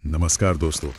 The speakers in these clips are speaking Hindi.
नमस्कार दोस्तों,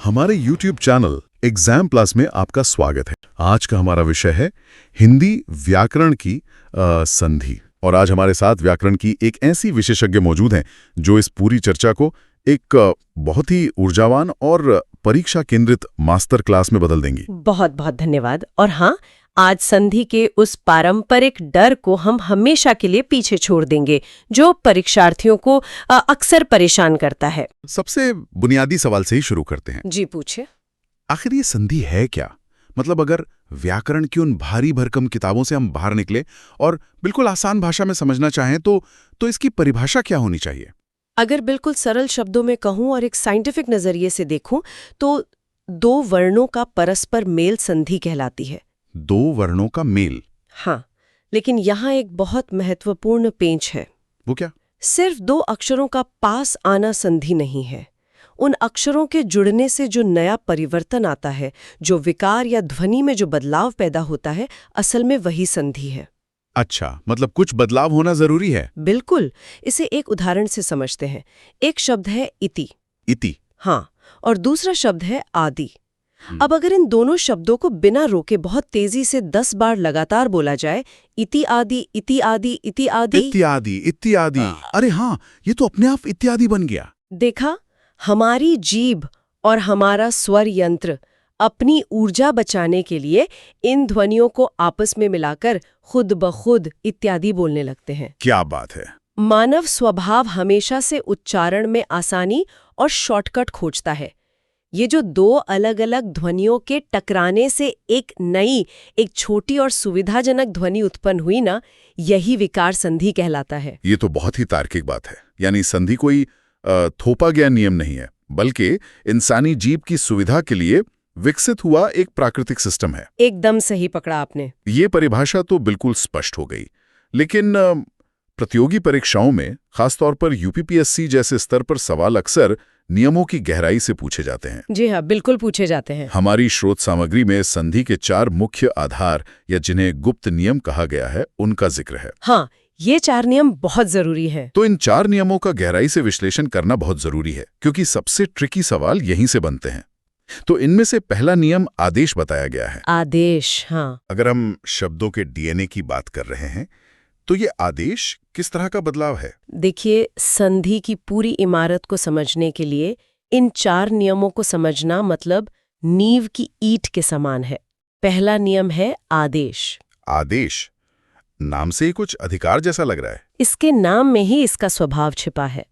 हमारे YouTube चैनल एग्जाम प्लस में आपका स्वागत है। आज का हमारा विषय है हिंदी व्याकरण की संधि। और आज हमारे साथ व्याकरण की एक ऐसी विशेषज्ञ मौजूद हैं जो इस पूरी चर्चा को एक बहुत ही ऊर्जावान और परीक्षा केंद्रित मास्टर क्लास में बदल देंगी। बहुत बहुत धन्यवाद। और हाँ, आज संधि के उस पारंपरिक डर को हम हमेशा के लिए पीछे छोड़ देंगे जो परीक्षार्थियों को अक्सर परेशान करता है। सबसे बुनियादी सवाल से ही शुरू करते हैं। जी पूछे। आखिर ये संधि है क्या? मतलब अगर व्याकरण की उन भारी भरकम किताबों से हम बाहर निकले और बिल्कुल आसान भाषा में समझना चाहें तो इसकी परिभाषा क्या होनी चाहिए? अगर बिल्कुल सरल शब्दों में कहूं और एक साइंटिफिक नजरिए से देखूं तो दो वर्णों का परस्पर मेल संधि कहलाती है। दो वर्णों का मेल? हाँ, लेकिन यहाँ एक बहुत महत्वपूर्ण पेंच है। वो क्या? सिर्फ दो अक्षरों का पास आना संधि नहीं है। उन अक्षरों के जुड़ने से जो नया परिवर्तन आता है, जो विकार या ध्वनि में जो बदलाव पैदा होता है, असल में वही संधि है। अच्छा, मतलब कुछ बदलाव होना जरूरी है। बिल्कुल। इसे एक उदाहरण से समझते हैं। एक शब्द है इति। इति? हाँ, और दूसरा शब्द है आदि। अब अगर इन दोनों शब्दों को बिना रोके बहुत तेजी से 10 बार लगातार बोला जाए, इति आदि, इति आदि, इति आदि, इत्यादि, इत्यादि। अरे हाँ, ये तो अपने आप इत्यादि बन गया। देखा, हमारी जीभ और हमारा स्वर यंत्र अपनी ऊर्जा बचाने के लिए इन ध्वनियों को आपस में मिलाकर खुद ब खुद इत्यादि बोलने लगते हैं। क्या बात है! मानव स्वभाव हमेशा से उच्चारण में आसानी और शॉर्टकट खोजता है। ये जो दो अलग अलग ध्वनियों के टकराने से एक नई, एक छोटी और सुविधाजनक ध्वनि उत्पन्न हुई ना, यही विकार संधि कहलाता है। ये तो बहुत ही तार्किक बात है। यानी संधि कोई थोपा गया नियम नहीं है, बल्कि इंसानी जीभ की सुविधा के लिए विकसित हुआ एक प्राकृतिक सिस्टम है। एकदम सही पकड़ा आपने। ये परिभाषा तो बिल्कुल स्पष्ट हो गई, लेकिन प्रतियोगी परीक्षाओं में, खासतौर पर यूपीपीएससी जैसे स्तर पर सवाल अक्सर नियमों की गहराई से पूछे जाते हैं। जी हाँ, बिल्कुल पूछे जाते हैं। हमारी स्रोत सामग्री में संधि के 4 मुख्य आधार या जिन्हें गुप्त नियम कहा गया है, उनका जिक्र है। हाँ, ये 4 नियम बहुत जरूरी है। तो इन 4 नियमों का गहराई से विश्लेषण करना बहुत जरूरी है, क्योंकि सबसे ट्रिकी सवाल यहीं से बनते हैं। तो इनमें से पहला नियम आदेश बताया गया है। आदेश, हाँ। अगर हम शब्दों के डीएनए की बात कर रहे हैं, तो ये आदेश किस तरह का बदलाव है? देखिए, संधि की पूरी इमारत को समझने के लिए इन 4 नियमों को समझना मतलब नींव की ईंट के समान है। पहला नियम है आदेश। आदेश? नाम से ही कुछ अधिकार जैसा लग रहा है। इसके नाम में ही इसका स्वभाव छिपा है।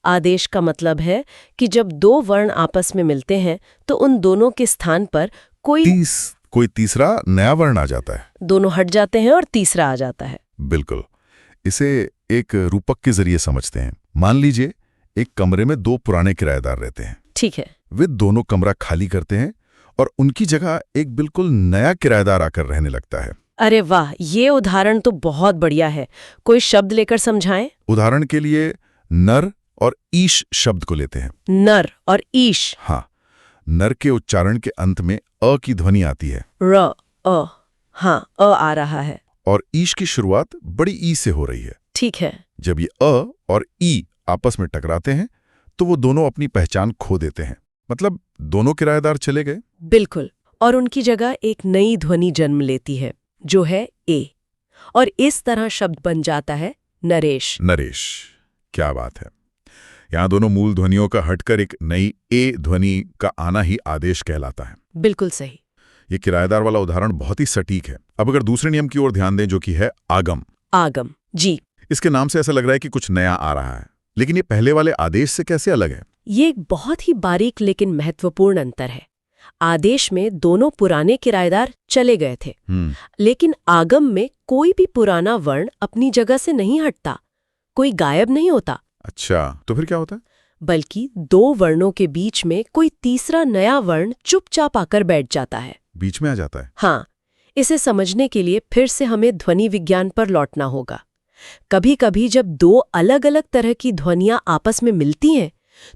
आदेश का मतलब है कि जब दो वर्ण आपस में मिलते हैं तो उन दोनों के स्थान पर कोई तीसरा नया वर्ण आ जाता है। दोनों हट जाते हैं और तीसरा आ जाता है। बिल्कुल। इसे एक रूपक के जरिए समझते हैं। मान लीजिए एक कमरे में 2 पुराने किराएदार रहते हैं। ठीक है। वे दोनों कमरा खाली करते हैं और उनकी जगह एक बिल्कुल नया किराएदार आकर रहने लगता है। अरे वाह, ये उदाहरण तो बहुत बढ़िया है। कोई शब्द लेकर समझाएं। उदाहरण के लिए नर और ईश शब्द को लेते हैं। नर और ईश? हाँ, नर के उच्चारण के अंत में अ की ध्वनि आती है। र, अ। हाँ, अ आ रहा है। और ईश की शुरुआत बड़ी ई से हो रही है। ठीक है। जब ये अ और ई आपस में टकराते हैं तो वो दोनों अपनी पहचान खो देते हैं। मतलब दोनों किराएदार चले गए। बिल्कुल। और उनकी जगह एक नई ध्वनि जन्म लेती है, जो है ए। और इस तरह शब्द बन जाता है नरेश। नरेश। क्या बात है! यहाँ दोनों मूल ध्वनियों का हटकर एक नई ए ध्वनि का आना ही आदेश कहलाता है। बिल्कुल सही। ये किराएदार वाला उदाहरण बहुत ही सटीक है। अब अगर दूसरे नियम की ओर ध्यान दें, जो कि है आगम। आगम, जी। इसके नाम से ऐसा लग रहा है कि कुछ नया आ रहा है, लेकिन ये पहले वाले आदेश से कैसे अलग है? ये एक बहुत ही बारीक लेकिन महत्वपूर्ण अंतर है। आदेश में दोनों पुराने किराएदार चले गए थे, लेकिन आगम में कोई भी पुराना वर्ण अपनी जगह से नहीं हटता, कोई गायब नहीं होता। अच्छा, तो फिर क्या होता है? बल्कि दो वर्णों के बीच में कोई तीसरा नया वर्ण चुपचाप आकर बैठ जाता है। बीच में आ जाता है? हाँ। इसे समझने के लिए फिर से हमें ध्वनि विज्ञान पर लौटना होगा। कभी कभी जब दो अलग अलग तरह की ध्वनियां आपस में मिलती हैं,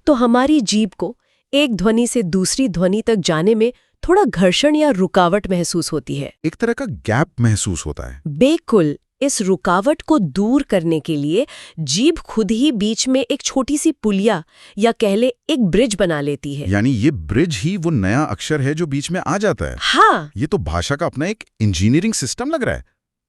तो हमारी जीभ को एक ध्वनि से दूसरी ध्वनि तक जाने में थोड़ा घर्षण या रुकावट महसूस होती है। एक तरह का गैप महसूस होता है। बिल्कुल, इस रुकावट को दूर करने के लिए जीभ खुद ही बीच में एक छोटी सी पुलिया या कह ले एक ब्रिज बना लेती है। यानी ये ब्रिज ही वो नया अक्षर है जो बीच में आ जाता है। हाँ, ये तो भाषा का अपना एक इंजीनियरिंग सिस्टम लग रहा है।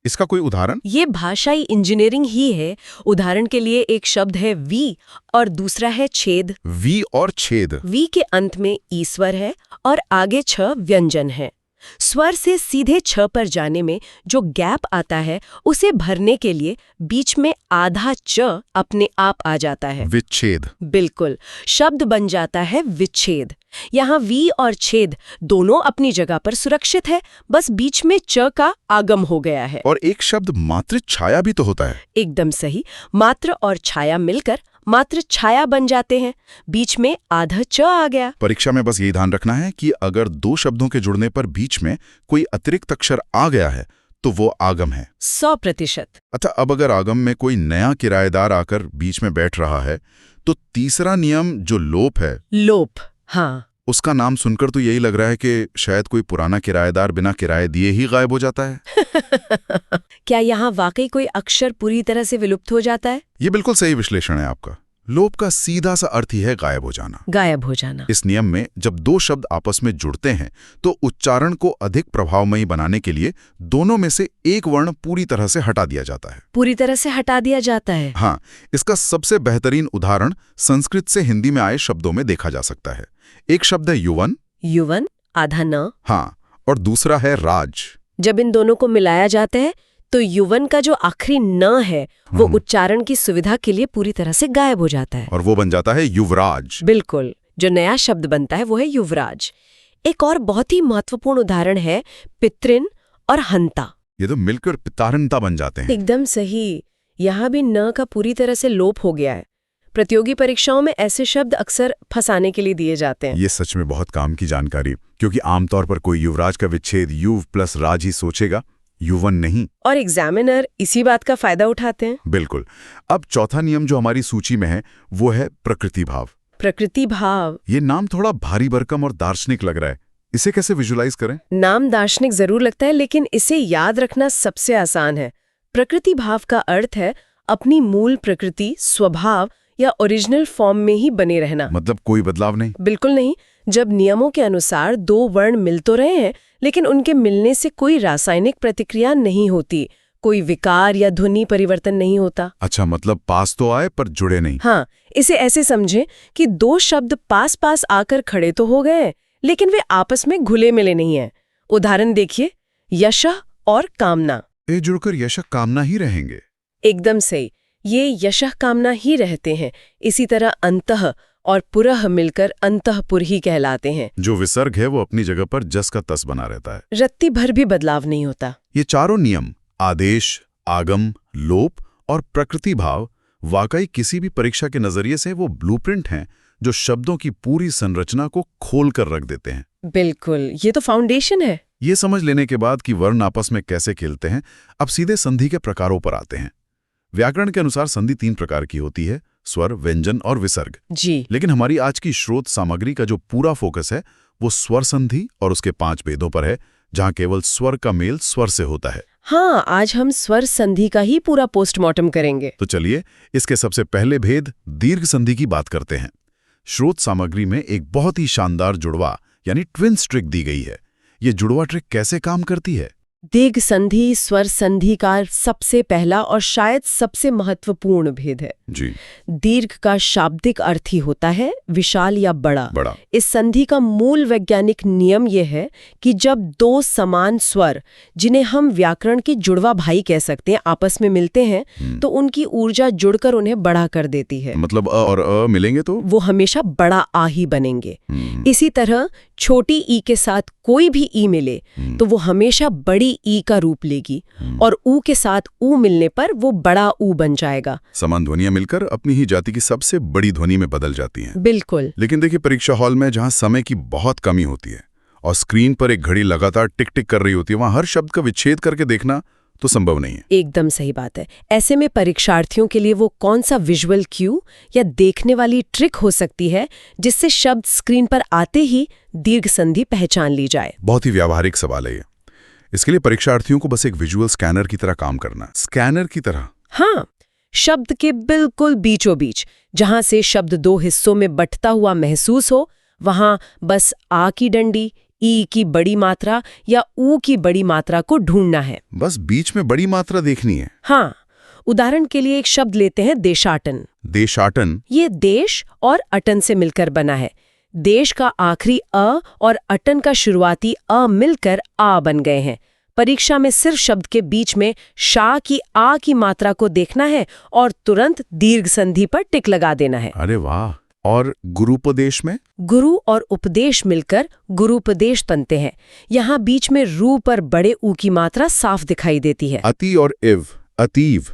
इसका कोई उदाहरण? ये भाषाई इंजीनियरिंग ही है। उदाहरण के लिए एक शब्द है वी और दूसरा है छेद। वी और छेद। वी के अंत में ई स्वर है और आगे छ व्यंजन है। स्वर से सीधे छ पर जाने में जो गैप आता है उसे भरने के लिए बीच में आधा च अपने आप आ जाता है। विच्छेद। बिल्कुल, शब्द बन जाता है विच्छेद। यहाँ वी और छेद दोनों अपनी जगह पर सुरक्षित है, बस बीच में च का आगम हो गया है। और एक शब्द मात्र छाया भी तो होता है। एकदम सही, मात्र और छाया मिलकर मात्र छाया बन जाते हैं। बीच में आधा च आ गया। परीक्षा में बस यही ध्यान रखना है कि अगर दो शब्दों के जुड़ने पर बीच में कोई अतिरिक्त अक्षर आ गया है तो वो आगम है। 100%। अच्छा, अब अगर आगम में कोई नया किराएदार आकर बीच में बैठ रहा है तो तीसरा नियम जो लोप है, लोप, हाँ, उसका नाम सुनकर तो यही लग रहा है कि शायद कोई पुराना किराएदार बिना किराए दिए ही गायब हो जाता है। क्या यहाँ वाकई कोई अक्षर पूरी तरह से विलुप्त हो जाता है? ये बिल्कुल सही विश्लेषण है आपका। लोप का सीधा सा अर्थ ही है गायब हो जाना। गायब हो जाना। इस नियम में जब दो शब्द आपस में जुड़ते हैं तो उच्चारण को अधिक प्रभावमयी बनाने के लिए दोनों में से एक वर्ण पूरी तरह से हटा दिया जाता है। पूरी तरह से हटा दिया जाता है? हाँ, इसका सबसे बेहतरीन उदाहरण संस्कृत से हिंदी में आए शब्दों में देखा जा सकता है। एक शब्द है युवन। युवन, आधा न। हाँ, और दूसरा है राज। जब इन दोनों को मिलाया जाता है तो युवन का जो आखिरी न है वो उच्चारण की सुविधा के लिए पूरी तरह से गायब हो जाता है और वो बन जाता है युवराज। बिल्कुल, जो नया शब्द बनता है वो है युवराज। एक और बहुत ही महत्वपूर्ण उदाहरण है पितृन और हंता। ये तो मिलकर पितारंता बन जाते हैं। एकदम सही, यहाँ भी न का पूरी तरह से लोप हो गया है। प्रतियोगी परीक्षाओं में ऐसे शब्द अक्सर फंसाने के लिए दिए जाते हैं। ये सच में बहुत काम की जानकारी, क्योंकि आमतौर पर कोई युवराज का विच्छेद युव प्लस राज ही सोचेगा, युवन नहीं। और एग्जामिनर इसी बात का फायदा उठाते हैं। बिल्कुल। अब चौथा नियम जो हमारी सूची में है वो है प्रकृति भाव। प्रकृति भाव, ये नाम थोड़ा भारी भरकम और दार्शनिक लग रहा है। इसे कैसे विजुलाइज करें? नाम दार्शनिक जरूर लगता है, लेकिन इसे याद रखना सबसे आसान है। प्रकृति भाव का अर्थ है अपनी मूल प्रकृति, स्वभाव या ओरिजिनल फॉर्म में ही बने रहना। मतलब कोई बदलाव नहीं? बिल्कुल नहीं। जब नियमों के अनुसार दो वर्ण मिल तो रहे हैं लेकिन उनके मिलने से कोई रासायनिक प्रतिक्रिया नहीं होती, कोई विकार या ध्वनि परिवर्तन नहीं होता। अच्छा, मतलब पास तो आए पर जुड़े नहीं। हाँ, इसे ऐसे समझें कि दो शब्द पास पास आकर खड़े तो हो गए लेकिन वे आपस में घुले मिले नहीं हैं। उदाहरण देखिए, यशः और कामना। ये जुड़कर यशः कामना ही रहेंगे। एकदम सही, ये यशः कामना ही रहते हैं। इसी तरह अंतः और पुरः मिलकर अंतःपुर ही कहलाते हैं। जो विसर्ग है वो अपनी जगह पर जस का तस बना रहता है, रत्ती भर भी बदलाव नहीं होता। ये चारों नियम, आदेश, आगम, लोप और प्रकृति भाव, वाकई किसी भी परीक्षा के नजरिए से वो ब्लूप्रिंट हैं जो शब्दों की पूरी संरचना को खोल कर रख देते हैं। बिल्कुल, ये तो फाउंडेशन है। ये समझ लेने के बाद कि वर्ण आपस में कैसे खेलते हैं, अब सीधे संधि के प्रकारों पर आते हैं। व्याकरण के अनुसार संधि 3 प्रकार की होती है, स्वर, व्यंजन और विसर्ग। जी। लेकिन हमारी आज की स्रोत सामग्री का जो पूरा फोकस है वो स्वर संधि और उसके 5 भेदों पर है, जहां केवल स्वर का मेल स्वर से होता है। हाँ, आज हम स्वर संधि का ही पूरा पोस्टमार्टम करेंगे। तो चलिए इसके सबसे पहले भेद दीर्घ संधि की बात करते हैं। स्रोत सामग्री में एक बहुत ही शानदार जुड़वा यानी ट्विन्स ट्रिक दी गई है। ये जुड़वा ट्रिक कैसे काम करती है? दीर्घ संधि स्वर संधि का सबसे पहला और शायद सबसे महत्वपूर्ण भेद है। जी। दीर्घ का शाब्दिक अर्थ ही होता है विशाल या बड़ा। इस संधि का मूल वैज्ञानिक नियम यह है कि जब दो समान स्वर, जिन्हें हम व्याकरण की जुड़वा भाई कह सकते हैं, आपस में मिलते हैं तो उनकी ऊर्जा जुड़कर उन्हें बड़ा कर देती है। मतलब अ और अ मिलेंगे तो वो हमेशा बड़ा आ ही बनेंगे। इसी तरह छोटी ई के साथ कोई भी ई मिले तो वो हमेशा बड़ी ई का रूप लेगी और ऊ के साथ ऊ मिलने पर वो बड़ा ऊ बन जाएगा। समान ध्वनियां मिलकर अपनी ही जाति की सबसे बड़ी ध्वनि में बदल जाती हैं। बिल्कुल। लेकिन देखिए, परीक्षा हॉल में जहां समय की बहुत कमी होती है और स्क्रीन पर एक घड़ी लगातार टिक टिक कर रही होती है, वहां हर शब्द का विच्छेद करके देखना तो संभव नहीं है। एकदम सही बात है। ऐसे में परीक्षार्थियों के लिए वो कौन सा विजुअल क्यू या देखने वाली ट्रिक हो सकती है जिससे शब्द स्क्रीन पर आते ही दीर्घ संधि पहचान ली जाए? बहुत ही व्यावहारिक सवाल है ये। इसके लिए परीक्षार्थियों को बस एक विजुअल स्कैनर की तरह काम करना। स्कैनर की तरह? हाँ, शब्द के बिल्कुल बीचों बीच, जहां से शब्द दो हिस्सों में बंटता हुआ महसूस हो, वहां बस आ की डंडी, ई की बड़ी मात्रा या ऊ की बड़ी मात्रा को ढूंढना है। बस बीच में बड़ी मात्रा देखनी है। हाँ, उदाहरण के लिए एक शब्द लेते हैं, देशाटन। देशाटन? ये देश और अटन से मिलकर बना है। देश का आखिरी अ और अटन का शुरुआती अ मिलकर आ बन गए हैं। परीक्षा में सिर्फ शब्द के बीच में शा की आ की मात्रा को देखना है और तुरंत दीर्घ संधि पर टिक लगा देना है। अरे वाह! और गुरुपदेश में? गुरु और उपदेश मिलकर गुरुपदेश बनते हैं। यहाँ बीच में रू पर बड़े ऊ की मात्रा साफ दिखाई देती है। अति और इव, अतीव,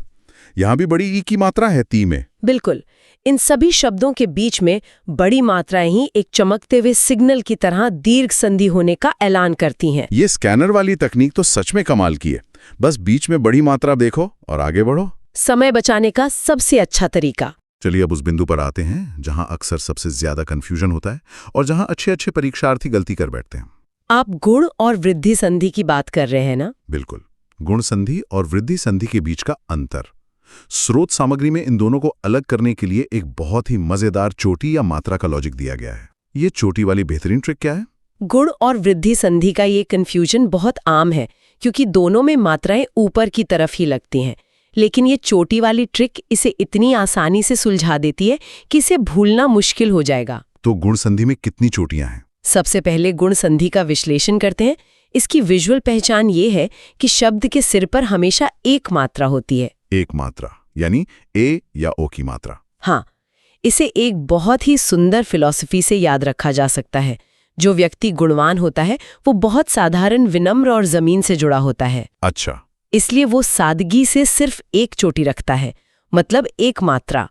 यहाँ भी बड़ी ई की मात्रा है ती में। बिल्कुल। इन सभी शब्दों के बीच में बड़ी मात्राएं ही एक चमकते हुए सिग्नल की तरह दीर्घ संधि होने का ऐलान करती हैं। ये स्कैनर वाली तकनीक तो सच में कमाल की है। बस बीच में बड़ी मात्रा देखो और आगे बढ़ो। समय बचाने का सबसे अच्छा तरीका। चलिए अब उस बिंदु पर आते हैं जहां अक्सर सबसे ज्यादा कंफ्यूजन होता है और जहां अच्छे परीक्षार्थी गलती कर बैठते हैं। आप गुण और वृद्धि संधि की बात कर रहे हैं ना? बिल्कुल। गुण संधि और वृद्धि संधि के बीच का अंतर। स्रोत सामग्री में इन दोनों को अलग करने के लिए एक बहुत ही मजेदार चोटी या मात्रा का लॉजिक दिया गया है। ये चोटी वाली बेहतरीन ट्रिक क्या है? गुण और वृद्धि संधि का ये कन्फ्यूजन बहुत आम है, क्योंकि दोनों में मात्राएं ऊपर की तरफ ही लगती हैं। लेकिन ये चोटी वाली ट्रिक इसे इतनी आसानी से सुलझा देती है कि इसे भूलना मुश्किल हो जाएगा। तो गुण संधि में कितनी चोटियां हैं? सबसे पहले गुण संधि का विश्लेषण करते हैं। इसकी विजुअल पहचान ये है कि शब्द के सिर पर हमेशा एक मात्रा होती है। एक मात्रा यानी ए या ओ की मात्रा? हाँ, इसे एक बहुत ही सुंदर फिलॉसफी से याद रखा जा सकता है। जो व्यक्ति गुणवान होता है वो बहुत साधारण, विनम्र और जमीन से जुड़ा होता है। अच्छा। इसलिए वो सादगी से सिर्फ एक चोटी रखता है, मतलब एक मात्रा।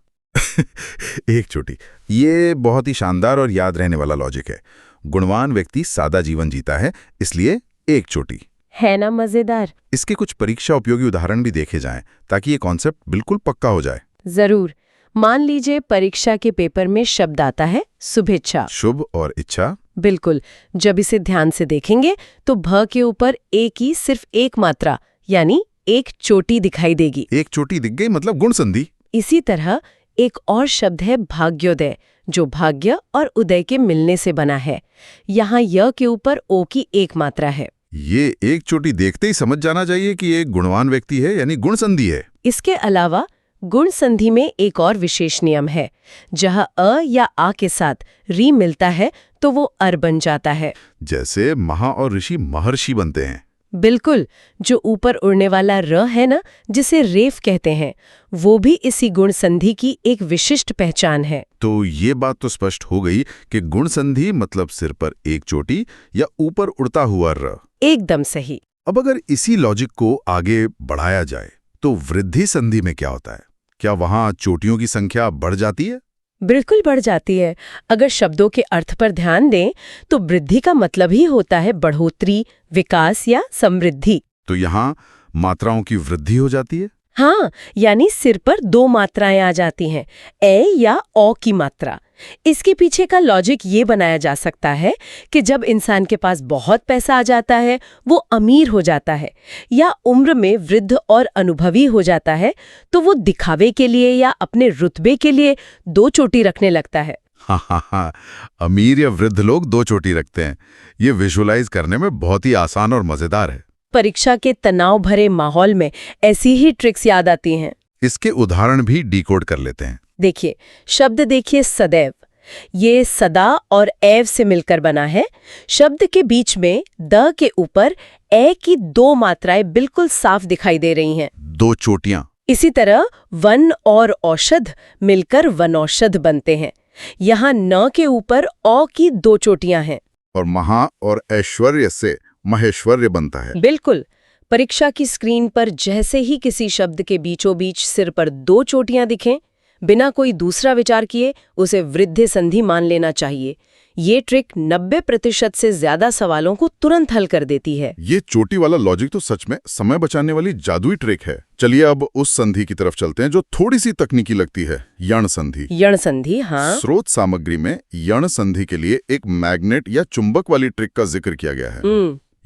एक चोटी, ये बहुत ही शानदार और याद रहने वाला लॉजिक है। गुणवान व्यक्ति सादा जीवन जीता है, इसलिए एक चोटी। है ना मजेदार? इसके कुछ परीक्षा उपयोगी उदाहरण भी देखे जाएं ताकि ये कॉन्सेप्ट बिल्कुल पक्का हो जाए। जरूर। मान लीजिए परीक्षा के पेपर में शब्द आता है शुभेच्छा। शुभ और इच्छा? बिल्कुल। जब इसे ध्यान से देखेंगे तो भ के ऊपर ए की सिर्फ एक मात्रा यानी एक चोटी दिखाई देगी। एक चोटी दिख गई, मतलब गुण संधि। इसी तरह एक और शब्द है भाग्योदय, जो भाग्य और उदय के मिलने से बना है। यहाँ य के ऊपर ओ की एक मात्रा है। ये एक चोटी देखते ही समझ जाना चाहिए कि ये गुणवान व्यक्ति है, यानी गुण संधि है। इसके अलावा गुण संधि में एक और विशेष नियम है। जहाँ अ या आ के साथ री मिलता है तो वो अर बन जाता है। जैसे महा और ऋषि महर्षि बनते हैं। बिल्कुल। जो ऊपर उड़ने वाला र है ना, जिसे रेफ कहते हैं, वो भी इसी गुण संधि की एक विशिष्ट पहचान है। तो ये बात तो स्पष्ट हो गई कि गुण संधि मतलब सिर पर एक चोटी या ऊपर उड़ता हुआ र। एकदम सही। अब अगर इसी लॉजिक को आगे बढ़ाया जाए तो वृद्धि संधि में क्या होता है? क्या वहां चोटियों की संख्या बढ़ जाती है? बिल्कुल बढ़ जाती है। अगर शब्दों के अर्थ पर ध्यान दें तो वृद्धि का मतलब ही होता है बढ़ोतरी, विकास या समृद्धि। तो यहाँ मात्राओं की वृद्धि हो जाती है? हाँ, यानी सिर पर दो मात्राएं आ जाती हैं, ए या ओ की मात्रा। इसके पीछे का लॉजिक ये बनाया जा सकता है कि जब इंसान के पास बहुत पैसा आ जाता है, वो अमीर हो जाता है या उम्र में वृद्ध और अनुभवी हो जाता है, तो वो दिखावे के लिए या अपने रुतबे के लिए दो चोटी रखने लगता है। हाँ, अमीर या वृद्ध लोग दो चोटी रखते हैं। ये विजुअलाइज करने में बहुत ही आसान और मजेदार है। परीक्षा के तनाव भरे माहौल में ऐसी ही ट्रिक्स याद आती हैं। इसके उदाहरण भी डिकोड कर लेते हैं। देखिए, शब्द देखिए सदैव। ये सदा और एव से मिलकर बना है। शब्द के बीच में द के ऊपर ए की दो मात्राएं बिल्कुल साफ दिखाई दे रही हैं। दो चोटियां। इसी तरह वन और औषध मिलकर वनौषध बनते हैं। यहाँ न के ऊपर औ की दो चोटियां हैं। और महा और ऐश्वर्य से महेश्वर्य बनता है। बिल्कुल। परीक्षा की स्क्रीन पर जैसे ही किसी शब्द के बीचों बीच सिर पर दो चोटियां दिखें, बिना कोई दूसरा विचार किए उसे वृद्धि संधि मान लेना चाहिए। ये ट्रिक 90% से ज्यादा सवालों को तुरंत हल कर देती है। ये चोटी वाला लॉजिक तो सच में समय बचाने वाली जादुई ट्रिक है। चलिए अब उस संधि की तरफ चलते हैं जो थोड़ी सी तकनीकी लगती है, यण संधि। यण संधि, हाँ। स्रोत सामग्री में यण संधि के लिए एक मैग्नेट या चुंबक वाली ट्रिक का जिक्र किया गया है।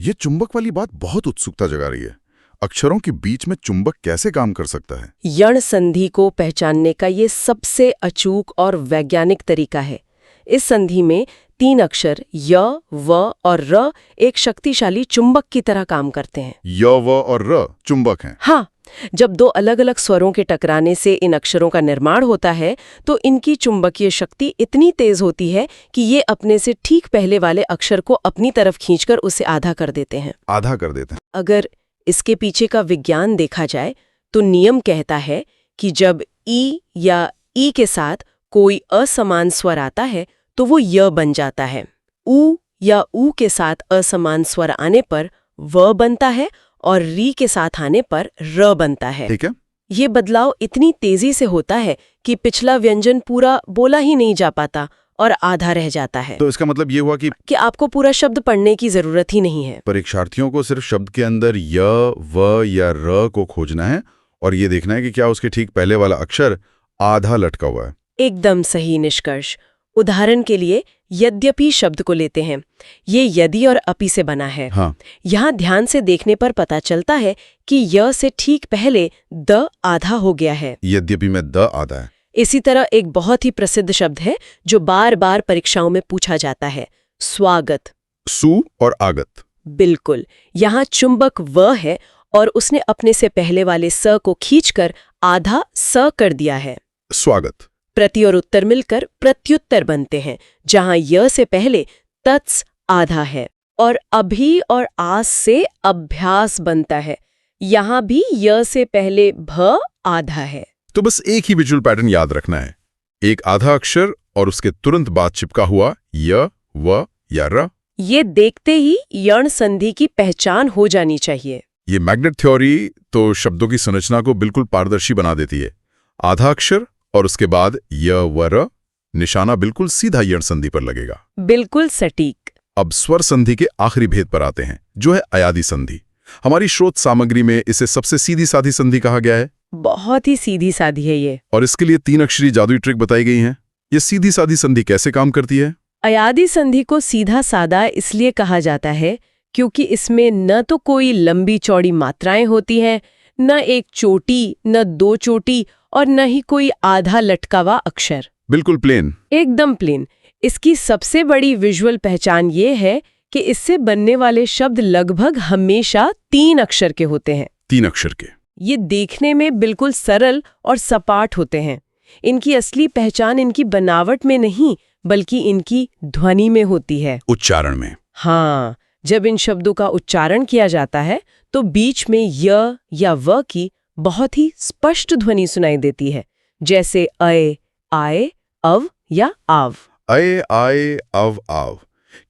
ये चुंबक वाली बात बहुत उत्सुकता जगा रही है। अक्षरों के बीच में चुंबक कैसे काम कर सकता है? यण संधि को पहचानने का ये सबसे अचूक और वैज्ञानिक तरीका है। इस संधि में 3 अक्षर य, व और र एक शक्तिशाली चुंबक की तरह काम करते हैं। य, व और र चुंबक हैं। हाँ, जब 2 अलग-अलग स्वरों के टकराने से इन अक्षरों का निर्माण होता है तो इनकी चुंबकीय शक्ति इतनी तेज होती है कि ये अपने से ठीक पहले वाले अक्षर को अपनी तरफ खींचकर उसे आधा कर देते हैं। आधा कर देते हैं। अगर इसके पीछे का विज्ञान देखा जाए तो नियम कहता है कि जब ई या ई के साथ कोई असमान स्वर आता है तो वो य बन जाता है। ऊ या ऊ के साथ असमान स्वर आने पर व बनता है और री के साथ आने पर र बनता है। ठीक है। ये बदलाव इतनी तेजी से होता है कि पिछला व्यंजन पूरा बोला ही नहीं जा पाता और आधा रह जाता है। तो इसका मतलब ये हुआ कि आपको पूरा शब्द पढ़ने की जरूरत ही नहीं है। परीक्षार्थियों को सिर्फ शब्द के अंदर य, व या र को खोजना है और ये देखना है कि क्या उसके ठीक पहले वाला अक्षर आधा लटका हुआ है। एकदम सही निष्कर्ष। उदाहरण के लिए यद्यपि शब्द को लेते हैं। ये यदि और अपि से बना है। हाँ। यहाँ ध्यान से देखने पर पता चलता है कि य से ठीक पहले द आधा हो गया है। यद्यपि में द आधा है। इसी तरह एक बहुत ही प्रसिद्ध शब्द है जो बार बार परीक्षाओं में पूछा जाता है, स्वागत। सु और आगत। बिल्कुल, यहाँ चुंबक व है और उसने अपने से पहले वाले स को खींचकर आधा स कर दिया है। स्वागत। प्रति और उत्तर मिलकर प्रत्युत्तर बनते हैं, जहाँ य से पहले तत्स आधा है और अभी और आस से अभ्यास बनता है। यहाँ भी य से पहले भ आधा है। तो बस एक ही विजुअल पैटर्न याद रखना है, एक आधा अक्षर और उसके तुरंत बाद चिपका हुआ य, व या र। ये देखते ही यण संधि की पहचान हो जानी चाहिए। ये मैग्नेट थ्योरी तो शब्दों की संरचना को बिल्कुल पारदर्शी बना देती है। आधा अक्षर और उसके बाद य, व, र, निशाना बिल्कुल सीधा यण संधि पर लगेगा। बिल्कुल सटीक। अब स्वर संधि के आखिरी भेद पर आते हैं, जो है अयादि संधि। हमारी स्रोत सामग्री में इसे सबसे सीधी साधी संधि कहा गया है। बहुत ही सीधी साधी है ये। और इसके लिए 3 अक्षरी जादुई ट्रिक बताई गई हैं। ये सीधी साधी संधि कैसे काम करती है? अयादि संधि को सीधा सादा इसलिए कहा जाता है क्योंकि इसमें न तो कोई लंबी चौड़ी मात्राएं होती हैं, न एक चोटी, न 2 चोटी और न ही कोई आधा लटकावा अक्षर। बिल्कुल प्लेन। एकदम प्लेन। इसकी सबसे बड़ी विजुअल पहचान ये है कि इससे बनने वाले शब्द लगभग हमेशा 3 अक्षर के होते हैं। 3 अक्षर के। ये देखने में बिल्कुल सरल और सपाट होते हैं। इनकी असली पहचान इनकी बनावट में नहीं बल्कि इनकी ध्वनि में होती है, उच्चारण में। हाँ, जब इन शब्दों का उच्चारण किया जाता है तो बीच में य या व की बहुत ही स्पष्ट ध्वनि सुनाई देती है, जैसे अय, आय, अव या आव। अय, आय, अव, आव।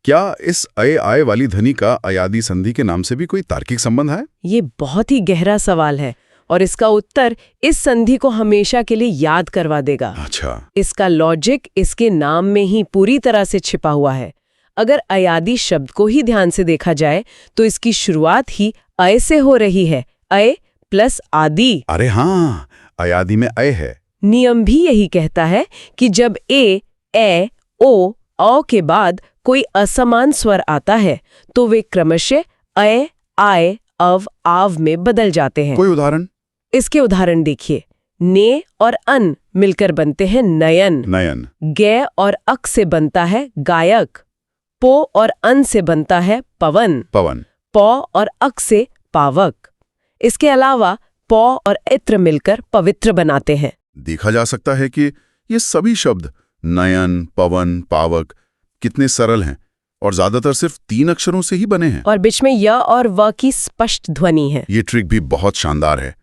क्या इस अय आय वाली ध्वनि का अयादि संधि के नाम से भी कोई तार्किक संबंध है? ये बहुत ही गहरा सवाल है और इसका उत्तर इस संधि को हमेशा के लिए याद करवा देगा। अच्छा। इसका लॉजिक इसके नाम में ही पूरी तरह से छिपा हुआ है। अगर अयादि शब्द को ही ध्यान से देखा जाए तो इसकी शुरुआत ही अय से हो रही है, अय प्लस आदि। अरे हाँ, अयादि में अय है। नियम भी यही कहता है कि जब ए, ओ, औ के बाद कोई असमान स्वर आता है तो वे क्रमशः अय, आय, अव, आव में बदल जाते हैं। कोई उदाहरण? इसके उदाहरण देखिए। ने और अन मिलकर बनते हैं नयन। नयन। गे और अक से बनता है गायक। पो और अन से बनता है पवन। पवन। पौ और अक से पावक। इसके अलावा पौ और इत्र मिलकर पवित्र बनाते हैं। देखा जा सकता है कि ये सभी शब्द नयन, पवन, पावक कितने सरल हैं और ज्यादातर सिर्फ 3 अक्षरों से ही बने हैं। और बीच में य और व की स्पष्ट ध्वनि है। ये ट्रिक भी बहुत शानदार है।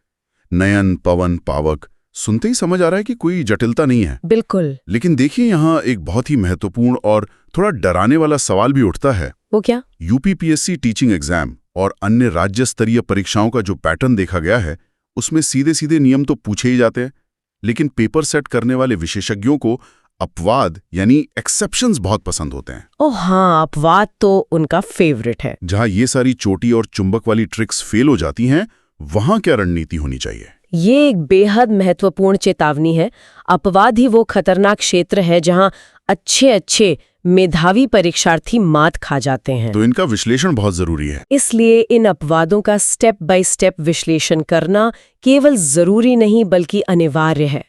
नयन, पवन, पावक सुनते ही समझ आ रहा है कि कोई जटिलता नहीं है। बिल्कुल। लेकिन देखिए, यहाँ एक बहुत ही महत्वपूर्ण और थोड़ा डराने वाला सवाल भी उठता है। वो क्या? यूपीपीएससी टीचिंग एग्जाम और अन्य राज्य स्तरीय परीक्षाओं का जो पैटर्न देखा गया है, उसमें सीधे सीधे नियम तो पूछे ही जाते हैं, लेकिन पेपर सेट करने वाले विशेषज्ञों को अपवाद यानी एक्सेप्शंस बहुत पसंद होते हैं। ओह हाँ, अपवाद तो उनका फेवरेट है। जहां ये सारी चोटी और चुंबक वाली ट्रिक्स फेल हो जाती हैं, वहां क्या रणनीति होनी चाहिए? ये एक बेहद महत्वपूर्ण चेतावनी है। अपवाद ही वो खतरनाक क्षेत्र है जहां अच्छे मेधावी परीक्षार्थी मात खा जाते हैं। तो इनका विश्लेषण बहुत जरूरी है। इसलिए इन अपवादों का स्टेप बाय स्टेप विश्लेषण करना केवल जरूरी नहीं बल्कि अनिवार्य है।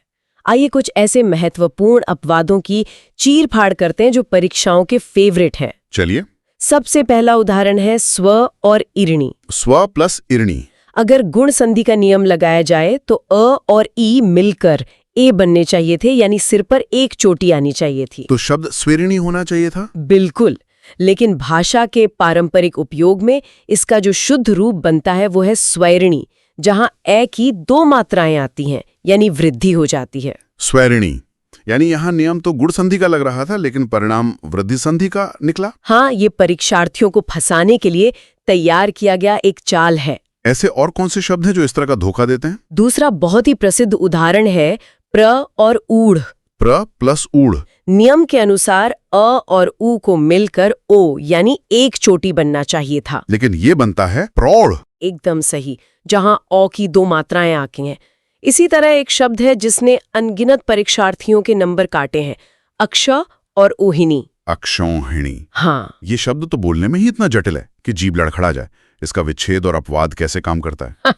आइए कुछ ऐसे महत्वपूर्ण अपवादों की चीर-फाड़ करते हैं जो परीक्षाओं के फेवरेट हैं। चलिए। सबसे पहला उदाहरण है स्व और इरणी। स्व प्लस इरणी। अगर गुण संधि का नियम लगाया जाए तो अ और ई मिलकर ए बनने चाहिए थे, यानी सिर पर एक चोटी आनी चाहिए थी। तो शब्द स्वेरिणी होना चाहिए था। बिल्कुल, लेकिन भाषा के पारंपरिक उपयोग में इसका जो शुद्ध रूप बनता है वो है स्वैरिणी, जहां ए की 2 मात्राएं आती हैं, यानी वृद्धि हो जाती है। स्वैरिणी यानी यहाँ नियम तो गुण संधि का लग रहा था, लेकिन परिणाम वृद्धि संधि का निकला। हाँ, ये परीक्षार्थियों को फंसाने के लिए तैयार किया गया एक चाल है। ऐसे और कौन से शब्द हैं जो इस तरह का धोखा देते हैं? दूसरा बहुत ही प्रसिद्ध उदाहरण है प्र और ऊढ़। प्र प्लस ऊढ़। नियम के अनुसार अ और ऊ को मिलकर ओ यानी एक चोटी बनना चाहिए था, लेकिन ये बनता है प्रौढ़। एकदम सही, जहां औ की 2 मात्राएं आती हैं। इसी तरह एक शब्द है जिसने अनगिनत परीक्षार्थियों के नंबर काटे हैं, अक्ष और ऊहिनी। अक्षौहिणी। हाँ, ये शब्द तो बोलने में ही इतना जटिल है कि जीभ लड़खड़ा जाए। इसका विच्छेद और अपवाद कैसे काम करता है?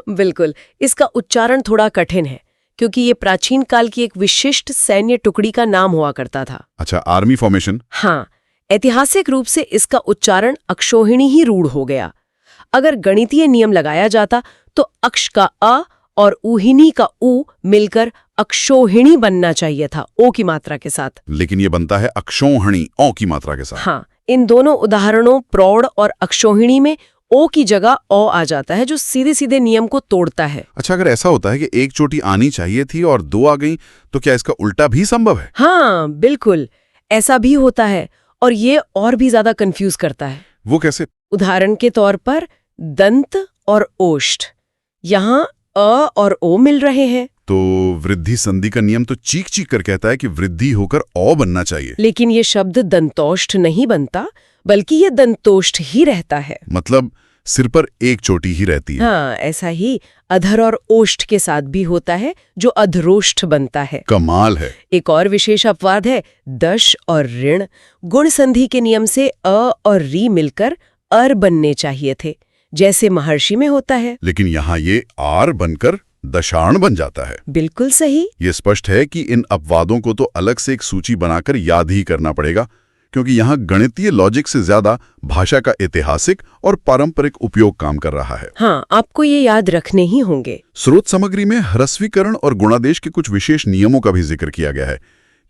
बिल्कुल, इसका उच्चारण थोड़ा कठिन है क्योंकि ये प्राचीन काल की एक विशिष्ट सैन्य टुकड़ी का नाम हुआ करता था। अच्छा, आर्मी फॉर्मेशन। हाँ, ऐतिहासिक रूप से इसका उच्चारण अक्षौहिणी ही रूढ़ हो गया। अगर गणितीय नियम लगाया जाता तो अक्ष का अ और ऊहिनी का ऊ मिलकर अक्षौहिणी बनना चाहिए था, ओ की मात्रा के साथ। लेकिन ये बनता है अक्षौहिणी, औ की मात्रा के साथ। हाँ, इन दोनों उदाहरणों प्रौढ़ और अक्षौहिणी में ओ की जगह औ आ जाता है, जो सीधे सीधे नियम को तोड़ता है। अच्छा, अगर ऐसा होता है कि एक चोटी आनी चाहिए थी और 2 आ गई, तो क्या इसका उल्टा भी संभव है? हाँ, बिल्कुल, ऐसा भी होता है और ये और भी ज्यादा कंफ्यूज करता है। वो कैसे? उदाहरण के तौर पर दंत और ओष्ठ, यहाँ अ और ओ मिल रहे हैं। तो वृद्धि संधि का नियम तो चीख चीख कर कहता है कि वृद्धि होकर औ बनना चाहिए। लेकिन ये शब्द दंतोष्ठ नहीं बनता, बल्कि ये दंतोष्ठ ही रहता है। मतलब सिर पर एक चोटी ही रहती है। हाँ, ऐसा ही अधर और ओष्ठ के साथ भी होता है, जो अधरोष्ठ बनता है। कमाल है। एक और विशेष अपवाद है दश और ऋण। गुण संधि के नियम से अ और री मिलकर अर बनने चाहिए थे, जैसे महर्षि में होता है। लेकिन यहाँ ये आर बनकर दशाण बन जाता है। बिल्कुल सही। ये स्पष्ट है कि इन अपवादों को तो अलग से एक सूची बनाकर याद ही करना पड़ेगा, क्योंकि यहाँ गणितीय लॉजिक से ज्यादा भाषा का ऐतिहासिक और पारंपरिक उपयोग काम कर रहा है। हाँ, आपको ये याद रखने ही होंगे। स्रोत सामग्री में ह्रस्वीकरण और गुणादेश के कुछ विशेष नियमों का भी जिक्र किया गया है।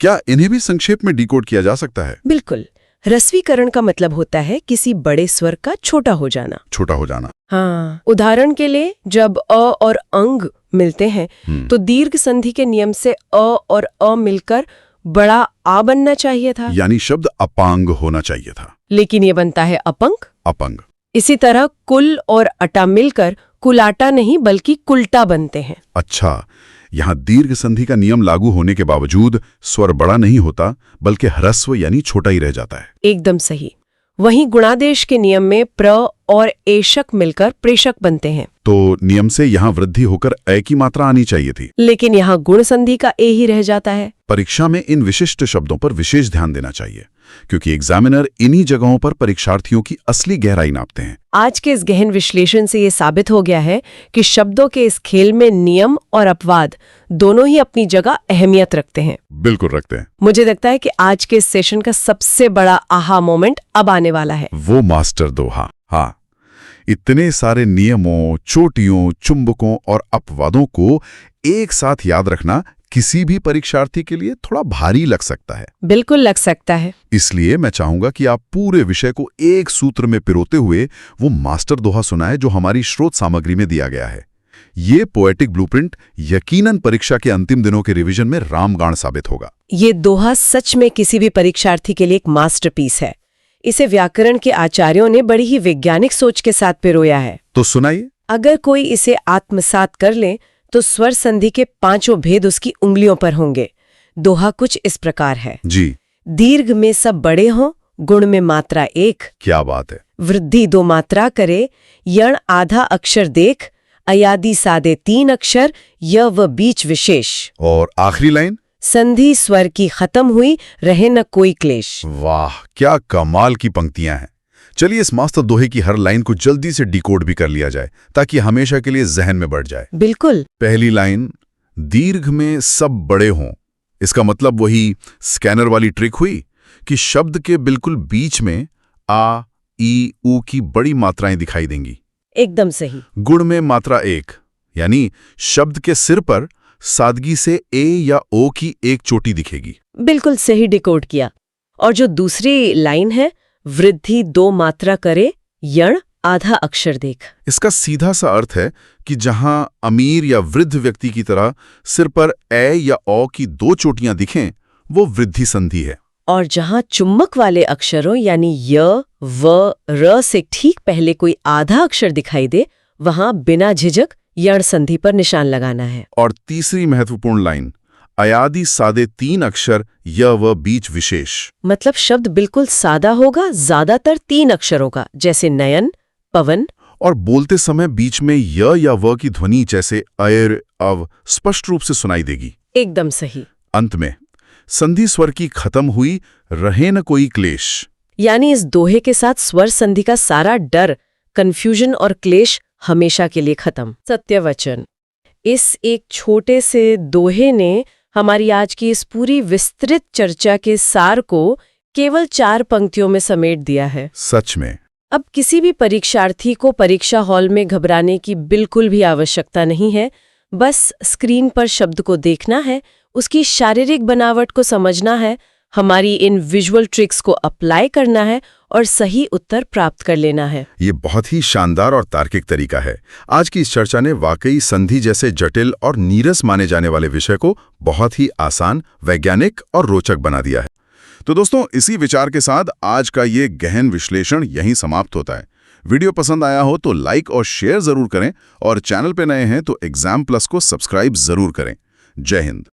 क्या इन्हें भी संक्षेप में डिकोड किया जा सकता है? बिल्कुल। ह्रस्वीकरण का मतलब होता है किसी बड़े स्वर का छोटा हो जाना। छोटा हो जाना। हाँ, उदाहरण के लिए जब अ और अंग मिलते हैं तो दीर्घ संधि के नियम से अ और अ मिलकर बड़ा आ बनना चाहिए था, यानी शब्द अपांग होना चाहिए था। लेकिन ये बनता है अपंग। अपंग। इसी तरह कुल और अटा मिलकर कुलाटा नहीं बल्कि कुलटा बनते हैं। अच्छा, यहाँ दीर्घ संधि का नियम लागू होने के बावजूद स्वर बड़ा नहीं होता, बल्कि ह्रस्व यानी छोटा ही रह जाता है। एकदम सही। वहीं गुणादेश के नियम में प्र और एशक मिलकर प्रेषक बनते हैं। तो नियम से यहाँ वृद्धि होकर ए की मात्रा आनी चाहिए थी, लेकिन यहाँ गुण संधि का ए ही रह जाता है। परीक्षा में इन विशिष्ट शब्दों पर विशेष ध्यान देना चाहिए, क्योंकि एग्जामिनर इन्हीं जगहों पर परीक्षार्थियों की असली गहराई नापते हैं। आज के इस गहन विश्लेषण से ये साबित हो गया है कि शब्दों के इस खेल में नियम और अपवाद दोनों ही अपनी जगह अहमियत रखते हैं। बिल्कुल रखते हैं। मुझे लगता है कि आज के इस सेशन का सबसे बड़ा आहा मोमेंट अब आने वाला है। वो मास्टर दोहा। हाँ, इतने सारे नियमों, चोटियों, चुंबकों और अपवादों को एक साथ याद रखना किसी भी परीक्षार्थी के लिए थोड़ा भारी लग सकता है। बिल्कुल लग सकता है। इसलिए मैं चाहूंगा कि आप पूरे विषय को एक सूत्र में पिरोते हुए वो मास्टर दोहा सुनाए जो हमारी स्रोत सामग्री में दिया गया है। ये पोएटिक ब्लूप्रिंट यकीनन परीक्षा के अंतिम दिनों के रिवीजन में रामबाण साबित होगा। ये दोहा सच में किसी भी परीक्षार्थी के लिए एक मास्टरपीस है। इसे व्याकरण के आचार्यों ने बड़ी ही वैज्ञानिक सोच के साथ पिरोया है। तो सुनाइए। अगर कोई इसे आत्मसात कर ले तो स्वर संधि के 5 भेद उसकी उंगलियों पर होंगे। दोहा कुछ इस प्रकार है। जी। दीर्घ में सब बड़े हों, गुण में मात्रा 1। क्या बात है। वृद्धि 2 मात्रा करे, यण आधा अक्षर देख, अयादि सादे 3 अक्षर, य व बीच विशेष। और आखिरी लाइन, संधि स्वर की खत्म हुई, रहे न कोई क्लेश। वाह, क्या कमाल की पंक्तियां हैं। चलिए इस मास्टर दोहे की हर लाइन को जल्दी से डिकोड भी कर लिया जाए ताकि हमेशा के लिए जहन में बढ़ जाए। बिल्कुल। पहली लाइन, दीर्घ में सब बड़े हों। इसका मतलब वही स्कैनर वाली ट्रिक हुई कि शब्द के बिल्कुल बीच में आ, ई, ऊ की बड़ी मात्राएं दिखाई देंगी। एकदम सही। गुण में मात्रा 1, यानी शब्द के सिर पर सादगी से ए या ओ की एक चोटी दिखेगी। बिल्कुल सही डिकोड किया। और जो दूसरी लाइन है, वृद्धि 2 मात्रा करे, यण आधा अक्षर देख। इसका सीधा सा अर्थ है कि जहां अमीर या वृद्ध व्यक्ति की तरह सिर पर ए या ओ की 2 चोटियां दिखें, वो वृद्धि संधि है। और जहां चुम्बक वाले अक्षरों यानी य, व, र से ठीक पहले कोई आधा अक्षर दिखाई दे, वहां बिना झिझक यण संधि पर निशान लगाना है। और तीसरी महत्वपूर्ण लाइन, अयादि सादे 3 अक्षर य व बीच विशेष। मतलब शब्द बिल्कुल सादा होगा, ज्यादातर 3 अक्षरों का, जैसे नयन, पवन। और बोलते समय बीच में य या व की ध्वनि जैसे अयर, अव स्पष्ट रूप से सुनाई देगी। एकदम सही। अंत में संधि स्वर की खत्म हुई, रहे न कोई क्लेश। यानी इस दोहे के साथ स्वर संधि का सारा डर, कंफ्यूजन और क्लेश हमेशा के लिए खत्म। सत्यवचन। इस एक छोटे से दोहे ने हमारी आज की इस पूरी विस्तृत चर्चा के सार को केवल 4 पंक्तियों में समेट दिया है। सच में। अब किसी भी परीक्षार्थी को परीक्षा हॉल में घबराने की बिल्कुल भी आवश्यकता नहीं है। बस स्क्रीन पर शब्द को देखना है, उसकी शारीरिक बनावट को समझना है, हमारी इन विजुअल ट्रिक्स को अप्लाई करना है और सही उत्तर प्राप्त कर लेना है। ये बहुत ही शानदार और तार्किक तरीका है। आज की इस चर्चा ने वाकई संधि जैसे जटिल और नीरस माने जाने वाले विषय को बहुत ही आसान, वैज्ञानिक और रोचक बना दिया है। तो दोस्तों, इसी विचार के साथ आज का ये गहन विश्लेषण यहीं समाप्त होता है। वीडियो पसंद आया हो तो लाइक और शेयर जरूर करें और चैनल पे नए हैं तो एग्जाम प्लस को सब्सक्राइब जरूर करें। जय हिंद।